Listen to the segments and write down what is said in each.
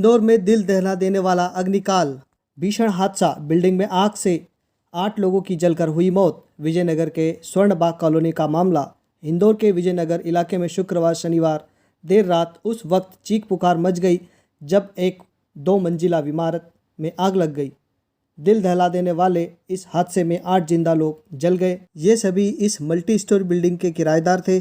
इंदौर में दिल दहला देने वाला अग्निकाल, भीषण हादसा, बिल्डिंग में आग से 8 लोगों की जलकर हुई मौत। विजयनगर के स्वर्णबाग कॉलोनी का मामला। इंदौर के विजयनगर इलाके में शुक्रवार शनिवार देर रात उस वक्त चीख पुकार मच गई जब एक 2 मंजिला इमारत में आग लग गई। दिल दहला देने वाले इस हादसे में 8 जिंदा लोग जल गए। ये सभी इस मल्टी स्टोरी बिल्डिंग के किराएदार थे।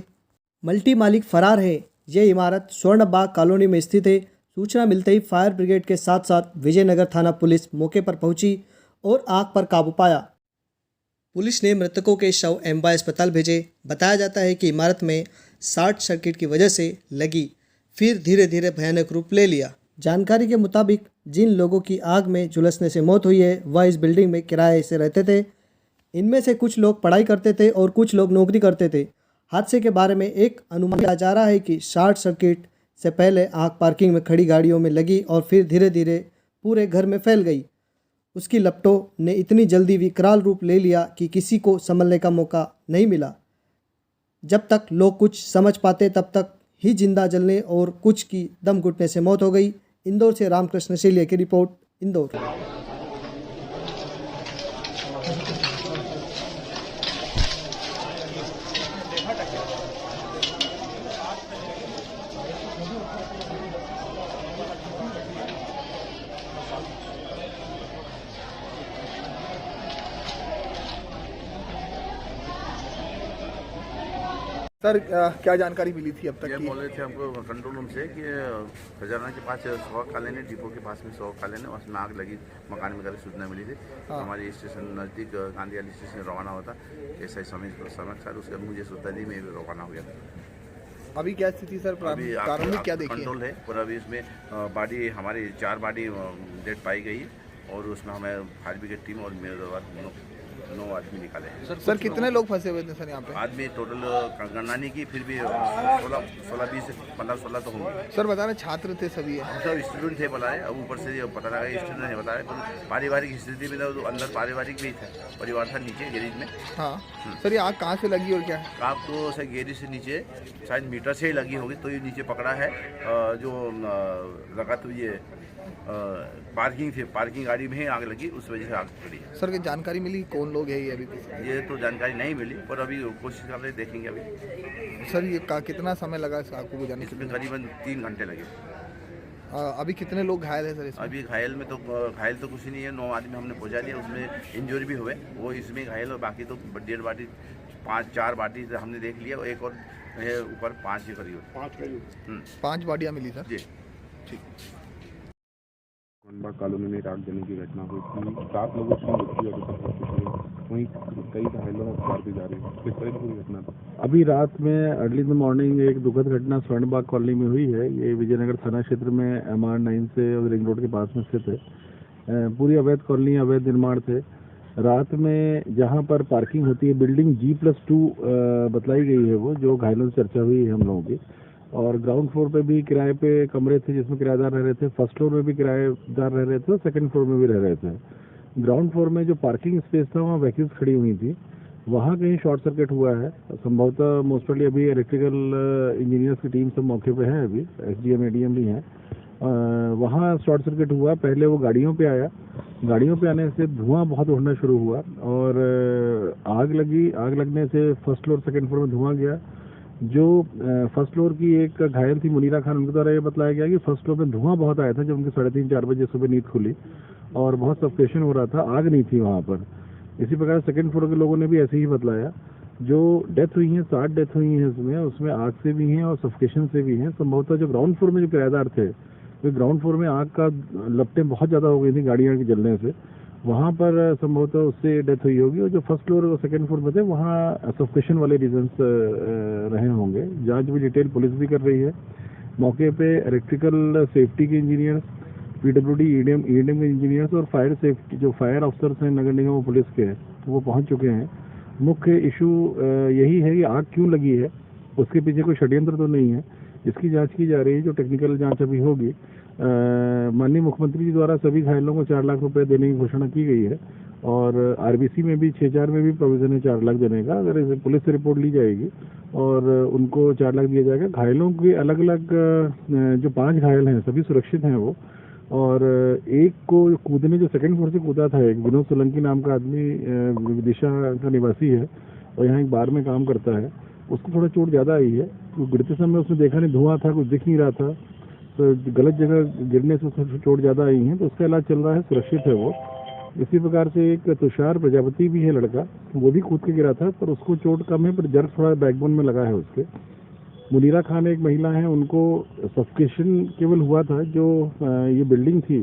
मल्टी मालिक फरार है। ये इमारत स्वर्णबाग कॉलोनी में स्थित है। सूचना मिलते ही फायर ब्रिगेड के साथ साथ विजयनगर थाना पुलिस मौके पर पहुंची और आग पर काबू पाया। पुलिस ने मृतकों के शव एम्बा अस्पताल भेजे। बताया जाता है कि इमारत में शॉर्ट सर्किट की वजह से लगी, फिर धीरे धीरे भयानक रूप ले लिया। जानकारी के मुताबिक जिन लोगों की आग में झुलसने से मौत हुई है वह इस बिल्डिंग में किराए से रहते थे। इनमें से कुछ लोग पढ़ाई करते थे और कुछ लोग नौकरी करते थे। हादसे के बारे में एक अनुमान लगाया जा रहा है कि शॉर्ट सर्किट से पहले आग पार्किंग में खड़ी गाड़ियों में लगी और फिर धीरे धीरे पूरे घर में फैल गई। उसकी लपटों ने इतनी जल्दी विकराल रूप ले लिया कि किसी को संभलने का मौका नहीं मिला। जब तक लोग कुछ समझ पाते तब तक ही जिंदा जलने और कुछ की दम घुटने से मौत हो गई। इंदौर से रामकृष्ण शेलिया की रिपोर्ट, इंदौर। सर क्या जानकारी मिली थी अब तक ये की? बोल रहे थे हमको कंट्रोल रूम से कि खजाना के पास सौ कॉलोनी डिपो के पास में 100 कॉलोनी उसमें आग लगी, मकान में करके सूचना मिली थी। हमारे स्टेशन नज़दीक गांधी वाली स्टेशन रवाना होता ऐसा समाचार उसके मुझे सूचना दी, मैं रवाना हो गया था। अभी क्या स्थिति सर? प्रारंभिक क्या देखी? कंट्रोल है और अभी इसमें बॉडी हमारी 4 बॉडी डेड पाई गई और उसमें हमें फायर ब्रिगेड टीम और मेरे 9 आदमी निकाले हैं। सर कितने लोग फंसे हुए थे सर यहाँ पे? आदमी टोटल गणना नहीं की, फिर भी 16 20 15 16 तो होंगे। सर बता रहे छात्र थे सभी है? हम सब स्टूडेंट थे बताए, अब ऊपर से ये पता लगा स्टूडेंट है बताया, पर पारिवारिक स्थिति में तो अंदर पारिवारिक भी था, परिवार था नीचे गैरेज में। हाँ सर, ये आग कहाँ से लगी और क्या? आग तो सर गैरेज से नीचे शायद मीटर से ही लगी होगी, तो ये नीचे पकड़ा है। जो लगा तो ये पार्किंग थी, पार्किंग गाड़ी में ही आग लगी, उस वजह से आग पकड़ी है। सर की जानकारी मिली कौन लोग है ये अभी? ये तो जानकारी नहीं मिली, पर अभी कोशिश कर रहे देखेंगे अभी। सर ये कितना समय लगा इस आग को बुझाने इसमें करीबन 3 घंटे लगे। अभी कितने लोग घायल है सर इसमें? अभी घायल में तो घायल तो कुछ नहीं है, 9 आदमी हमने पहुंचा दिया, उसमें इंजरी भी हुए, वो इसमें घायल और बाकी तो 1.5 बाटी 4 बाटी हमने देख लिया, एक और है ऊपर 5 के करीब 5 बॉडियाँ मिली सर? जी ठीक। स्वर्णबाग कॉलोनी में एक आग जलने की घटना हुई थी। 7 लोगों की मृत्यु अभी तक हो चुकी है, वहीं कई घायलों को उपचार दी जा रही है। किस तरह की पूरी घटना था? अभी रात में अर्ली इन द मॉर्निंग एक दुखद घटना स्वर्णबाग कॉलोनी में हुई है। ये विजयनगर थाना क्षेत्र में MR9 से रिंग रोड के पास में स्थित है। पूरी अवैध कॉलोनी, अवैध निर्माण थे। रात में जहाँ पर पार्किंग होती है, बिल्डिंग G+2 बतलाई गई है वो, जो घायलों से चर्चा हुई है हम लोगों की। और ग्राउंड फ्लोर पे भी किराए पे कमरे थे जिसमें किराएदार रह रहे थे, फर्स्ट फ्लोर में भी किराएदार रह रहे थे और सेकंड फ्लोर में भी रह रहे थे। ग्राउंड फ्लोर में जो पार्किंग स्पेस था वहाँ व्हीकल्स खड़ी हुई थी, वहाँ कहीं शॉर्ट सर्किट हुआ है संभवतः। मोस्टली अभी इलेक्ट्रिकल इंजीनियर्स की टीम सब मौके पे है, अभी SDM ADM भी हैं। वहाँ शॉर्ट सर्किट हुआ, पहले वो गाड़ियों पे आया, गाड़ियों पे आने से धुआं बहुत उड़ना शुरू हुआ और आग लगी। आग लगने से फर्स्ट फ्लोर सेकंड फ्लोर में धुआं गया। जो फर्स्ट फ्लोर की एक घायल थी मुनीरा खान, उनके द्वारा ये बताया गया कि फर्स्ट फ्लोर में धुआं बहुत आया था जब उनकी 3:30 4 बजे सुबह नींद खुली और बहुत सफोकेशन हो रहा था, आग नहीं थी वहाँ पर। इसी प्रकार सेकंड फ्लोर के लोगों ने भी ऐसे ही बतलाया। जो डेथ हुई है, 7 डेथ हुई हैं उसमें आग से भी हैं और सफोकेशन से भी हैं। संभवतः जो ग्राउंड फ्लोर में जो किराएदार थे, वे ग्राउंड फ्लोर में आग का लपटें बहुत ज़्यादा हो गई थी गाड़ियों के जलने से, वहाँ पर संभवतः उससे डेथ हुई होगी। और जो फर्स्ट फ्लोर और सेकंड फ्लोर में थे वहाँ सफोकेशन वाले रीजंस रहे होंगे। जांच भी डिटेल पुलिस भी कर रही है। मौके पे इलेक्ट्रिकल सेफ्टी के इंजीनियर्स, PWD EDM के इंजीनियर्स और फायर सेफ्टी जो फायर ऑफिसर्स हैं नगर निगम और पुलिस के, तो वो पहुँच चुके हैं। मुख्य इशू यही है कि आग क्यों लगी है, उसके पीछे कोई षड्यंत्र तो नहीं है, इसकी जाँच की जा रही है। जो टेक्निकल जाँच अभी होगी। माननीय मुख्यमंत्री जी द्वारा सभी घायलों को 4 लाख रुपए देने की घोषणा की गई है और RBC में भी 6-4 में भी प्रोविजन है 4 लाख देने का। अगर इसे पुलिस से रिपोर्ट ली जाएगी और उनको 4 लाख दिया जाएगा। घायलों के अलग अलग जो 5 घायल हैं सभी सुरक्षित हैं वो, और एक को कूदने जो सेकंड फ्लोर से कूदा था, एक विनोद सोलंकी नाम का आदमी विदिशा का निवासी है और यहाँ एक बार में काम करता है, उसको थोड़ा चोट ज़्यादा आई है। तो गिरते समय उसने देखा नहीं, धुआं था, कुछ दिख नहीं रहा था, तो गलत जगह गिरने से उसको चोट ज़्यादा आई है, तो उसका इलाज चल रहा है, सुरक्षित है वो। इसी प्रकार से एक तुषार प्रजापति भी है लड़का, वो भी कूद के गिरा था, पर उसको चोट कम है, पर जर्क थोड़ा बैकबोन में लगा है उसके। मुनीरा खान एक महिला है, उनको सफोकेशन केवल हुआ था। जो ये बिल्डिंग थी,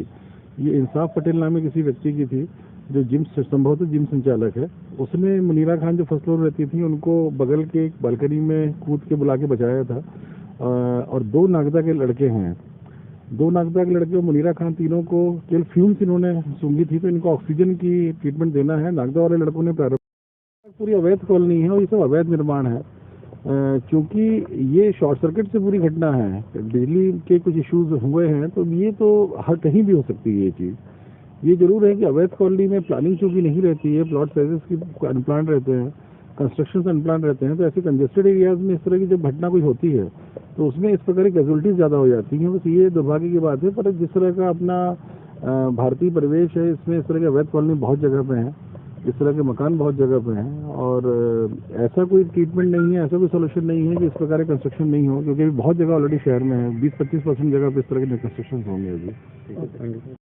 ये इंसाफ पटेल नामे किसी व्यक्ति की थी, जो जिम संभवतः जिम संचालक है। उसने मुनीरा खान जो फर्स्ट फ्लोर रहती थी, उनको बगल के एक बालकनी में कूद के बुला के बचाया था। और 2 नागदा के लड़के हैं, 2 नागदा के लड़के और मुनीरा खान, तीनों को केवल फ्यूम्स इन्होंने सूंघी थी, तो इनको ऑक्सीजन की ट्रीटमेंट देना है। नागदा वाले लड़कों ने प्रारंभ, पूरी अवैध कॉलोनी है और ये सब अवैध निर्माण है। क्योंकि ये शॉर्ट सर्किट से पूरी घटना है, बिजली के कुछ इश्यूज हुए हैं, तो ये तो हर कहीं भी हो सकती है ये चीज़। ये जरूर है कि अवैध कॉलोनी में प्लानिंग चूंकि नहीं रहती है, प्लॉट साइजेस की अनप्लान रहते हैं, कंस्ट्रक्शन अनप्लान रहते हैं, तो ऐसे कंजेस्टेड एरियाज में इस तरह की जब घटना कोई होती है तो उसमें इस प्रकार की कैजुअलिटीज ज़्यादा हो जाती हैं। बस ये दुर्भाग्य की बात है। पर जिस तरह का अपना भारतीय परिवेश है, इसमें इस तरह के अवैध कॉलोनी बहुत जगह पे हैं, इस तरह के मकान बहुत जगह पे हैं, और ऐसा कोई ट्रीटमेंट नहीं है, ऐसा कोई सोल्यूशन नहीं है कि इस प्रकार के कंस्ट्रक्शन नहीं हो, क्योंकि बहुत जगह ऑलरेडी शहर में है, 20-25% जगह पे इस तरह के कंस्ट्रक्शन होंगे अभी।